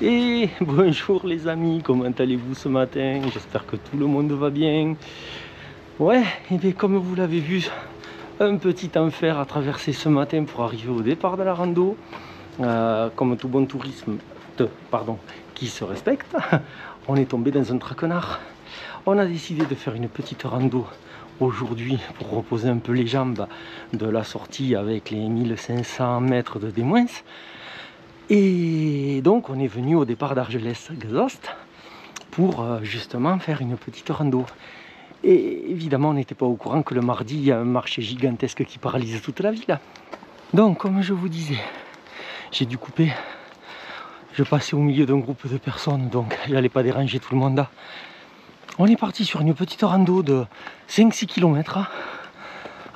Et bonjour les amis, comment allez-vous ce matin? J'espère que tout le monde va bien. Ouais, et bien comme vous l'avez vu, un petit enfer à traverser ce matin pour arriver au départ de la rando. Comme tout bon tourisme, qui se respecte, on est tombé dans un traquenard. On a décidé de faire une petite rando aujourd'hui pour reposer un peu les jambes de la sortie avec les 1500 mètres de D-. Et donc on est venu au départ d'Argelès-Gazost pour justement faire une petite rando. Et évidemment on n'était pas au courant que le mardi il y a un marché gigantesque qui paralyse toute la ville. Donc comme je vous disais, j'ai dû couper. Je passais au milieu d'un groupe de personnes, donc j'allais pas déranger tout le monde là. On est parti sur une petite rando de 5-6 km.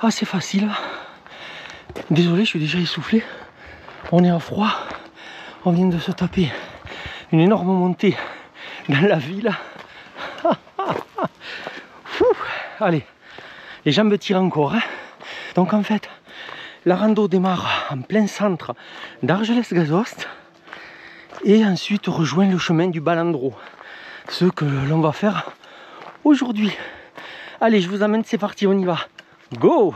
Assez facile. Désolé, je suis déjà essoufflé. On est à froid. On vient de se taper une énorme montée dans la ville. Allez, les jambes tirent encore. Donc en fait, la rando démarre en plein centre d'Argelès-Gazost et ensuite rejoint le chemin du Balandreau. Ce que l'on va faire aujourd'hui. Allez, je vous amène, c'est parti, on y va. Go!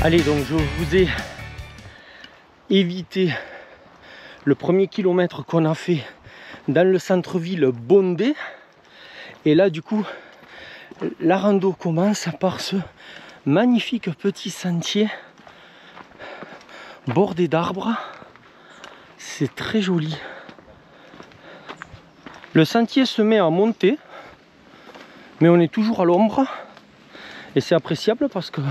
Allez, donc je vous ai évité le premier kilomètre qu'on a fait dans le centre-ville bondé. Et là, du coup, la rando commence par ce magnifique petit sentier bordé d'arbres. C'est très joli. Le sentier se met à monter, mais on est toujours à l'ombre. Et c'est appréciable parce que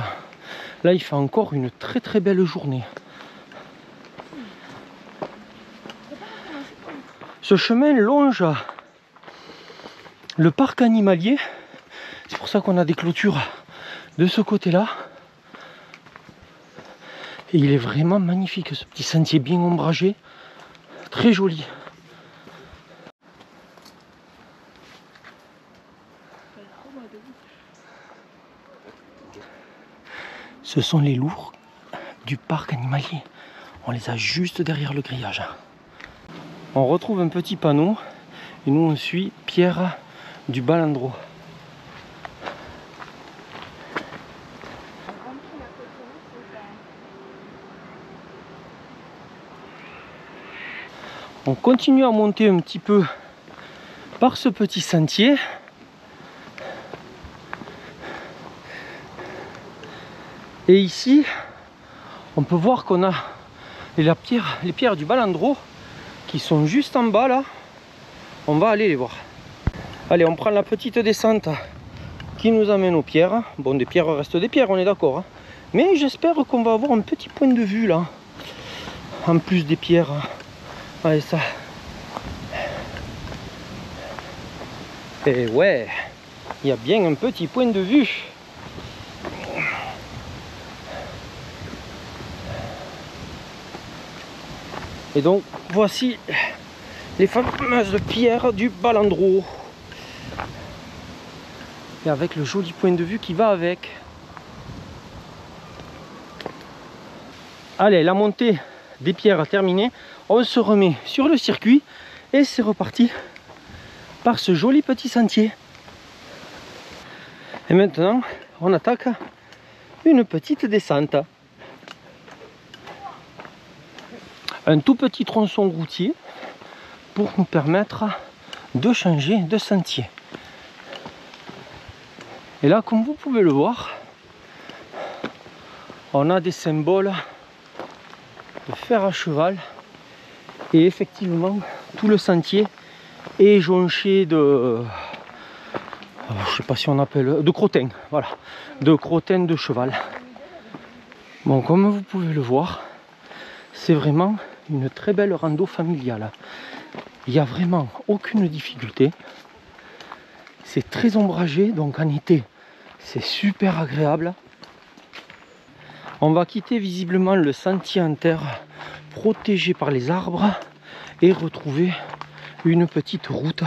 là, il fait encore une très très belle journée. Ce chemin longe le parc animalier. C'est pour ça qu'on a des clôtures de ce côté-là. Et il est vraiment magnifique, ce petit sentier bien ombragé. Très joli. Ce sont les loups du parc animalier. On les a juste derrière le grillage. On retrouve un petit panneau et nous on suit Pierre du Balandreau. On continue à monter un petit peu par ce petit sentier. Et ici, on peut voir qu'on a les pierres du Balandreau qui sont juste en bas là. On va aller les voir. Allez, on prend la petite descente qui nous amène aux pierres. Bon, des pierres restent des pierres, on est d'accord. Hein. Mais j'espère qu'on va avoir un petit point de vue là. En plus des pierres. Allez, ça. Et ouais, il y a bien un petit point de vue. Et donc voici les fameuses pierres du Balandreau. Et avec le joli point de vue qui va avec. Allez, la montée des pierres terminée. On se remet sur le circuit et c'est reparti par ce joli petit sentier. Et maintenant, on attaque une petite descente. Un tout petit tronçon routier pour nous permettre de changer de sentier. Et là, comme vous pouvez le voir, on a des symboles de fer à cheval et effectivement tout le sentier est jonché de, je sais pas si on appelle, de crottins, voilà, de crottins de cheval. Bon, comme vous pouvez le voir, c'est vraiment une très belle rando familiale. Il n'y a vraiment aucune difficulté. C'est très ombragé, donc en été, c'est super agréable. On va quitter visiblement le sentier en terre protégé par les arbres et retrouver une petite route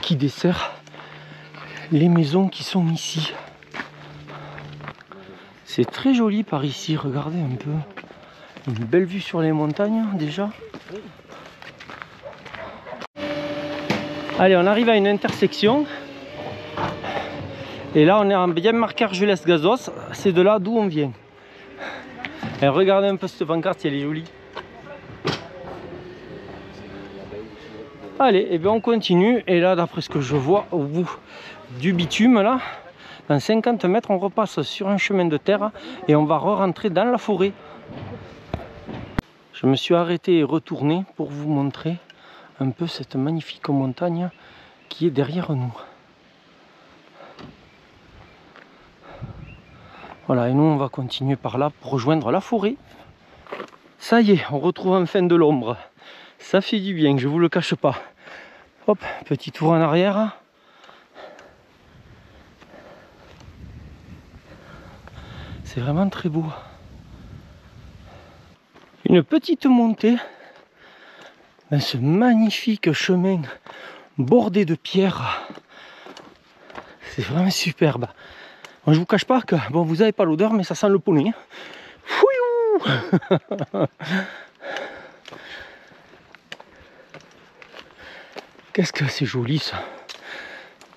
qui dessert les maisons qui sont ici. C'est très joli par ici, regardez un peu. Une belle vue sur les montagnes déjà. Allez, on arrive à une intersection. Et là, on est en bien marqué Argelès-Gazos. C'est de là d'où on vient. Et regardez un peu cette pancarte, elle est jolie. Allez, et bien on continue. Et là, d'après ce que je vois au bout du bitume, là, dans 50 mètres, on repasse sur un chemin de terre et on va re-rentrer dans la forêt. Je me suis arrêté et retourné pour vous montrer un peu cette magnifique montagne qui est derrière nous. Voilà, et nous on va continuer par là pour rejoindre la forêt. Ça y est, on retrouve enfin de l'ombre. Ça fait du bien, je vous le cache pas. Hop, petit tour en arrière. C'est vraiment très beau. Une petite montée dans ce magnifique chemin bordé de pierres. C'est vraiment superbe. Bon, je vous cache pas que bon, vous n'avez pas l'odeur, mais ça sent le poney. Fouillou. Qu'est-ce que c'est joli ça.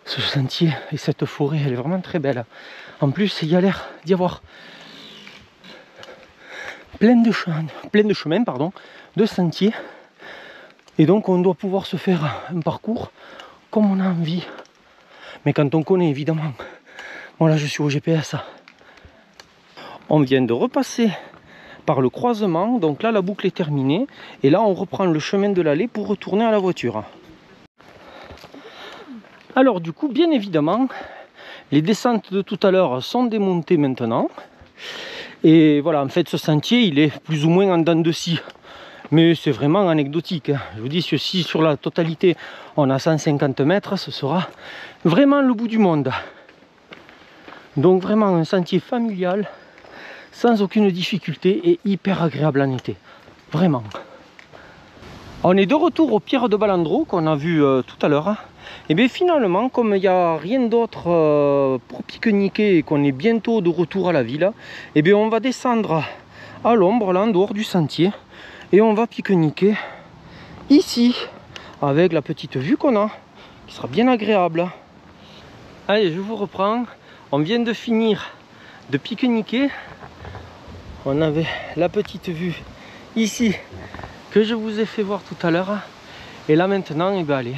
Ce sentier et cette forêt, elle est vraiment très belle. En plus, il y a l'air d'y avoir plein de chemins, pardon, de sentiers. Et donc on doit pouvoir se faire un parcours comme on a envie. Mais quand on connaît évidemment. Bon là je suis au GPS. On vient de repasser par le croisement. Donc là la boucle est terminée. Et là on reprend le chemin de l'allée pour retourner à la voiture. Alors du coup bien évidemment les descentes de tout à l'heure sont démontées maintenant. Et voilà, en fait ce sentier il est plus ou moins en dents de scie. Mais c'est vraiment anecdotique. Je vous dis, si sur la totalité on a 150 mètres, ce sera vraiment le bout du monde. Donc vraiment un sentier familial, sans aucune difficulté et hyper agréable en été. Vraiment. On est de retour aux pierres de Balandreau qu'on a vu tout à l'heure. Et bien finalement, comme il n'y a rien d'autre pour pique-niquer et qu'on est bientôt de retour à la ville, et bien on va descendre à l'ombre, là en dehors du sentier. Et on va pique-niquer ici, avec la petite vue qu'on a, qui sera bien agréable. Allez, je vous reprends. On vient de finir de pique-niquer. On avait la petite vue ici, que je vous ai fait voir tout à l'heure. Et là maintenant, eh bien, allez,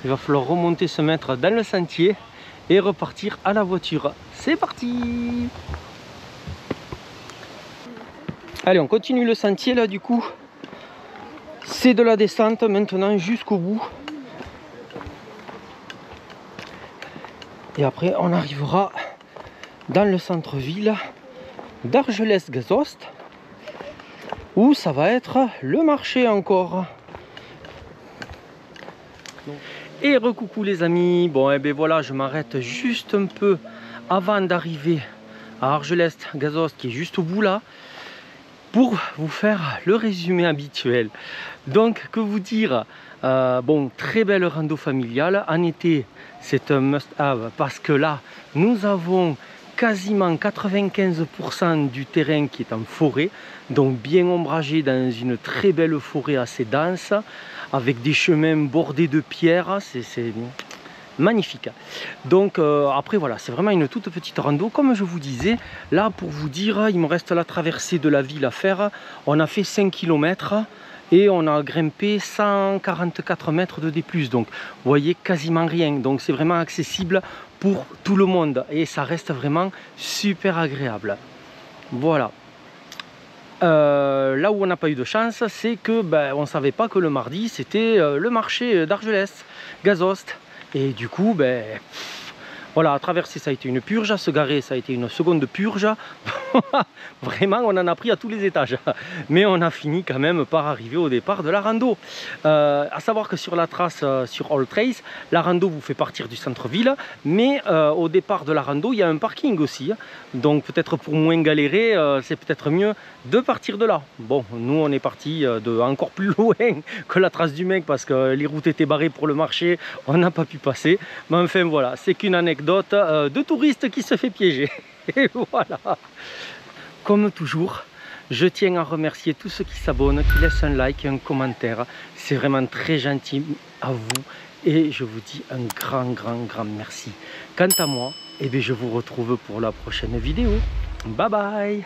il va falloir remonter, se mettre dans le sentier et repartir à la voiture. C'est parti! Allez, on continue le sentier là du coup. C'est de la descente maintenant jusqu'au bout. Et après on arrivera dans le centre-ville d'Argelès-Gazost où ça va être le marché encore. Et recoucou les amis. Bon et bien voilà, je m'arrête juste un peu avant d'arriver à Argelès-Gazost qui est juste au bout là, pour vous faire le résumé habituel. Donc que vous dire, bon, très belle rando familiale. En été c'est un must have parce que là nous avons quasiment 95% du terrain qui est en forêt, donc bien ombragé dans une très belle forêt assez dense avec des chemins bordés de pierres. C'est magnifique. Donc après voilà, c'est vraiment une toute petite rando. Comme je vous disais, là pour vous dire, il me reste la traversée de la ville à faire. On a fait 5 km et on a grimpé 144 mètres de D+. Donc vous voyez quasiment rien. Donc c'est vraiment accessible pour tout le monde et ça reste vraiment super agréable. Voilà. Là où on n'a pas eu de chance, c'est que on ne savait pas que le mardi c'était le marché d'Argelès-Gazost. Et du coup, voilà, à traverser ça a été une purge, à se garer ça a été une seconde purge. Vraiment, on en a pris à tous les étages. Mais on a fini quand même par arriver au départ de la rando. À savoir que sur la trace, sur All Trace, la rando vous fait partir du centre-ville. Mais au départ de la rando, il y a un parking aussi. Donc peut-être pour moins galérer, c'est peut-être mieux de partir de là. Bon, nous on est parti de encore plus loin que la trace du mec parce que les routes étaient barrées pour le marché. On n'a pas pu passer. Mais enfin voilà, c'est qu'une anecdote. anecdote de touriste qui se fait piéger. Et voilà. Comme toujours, je tiens à remercier tous ceux qui s'abonnent, qui laissent un like et un commentaire. C'est vraiment très gentil à vous. Et je vous dis un grand merci. Quant à moi, eh bien, je vous retrouve pour la prochaine vidéo. Bye bye.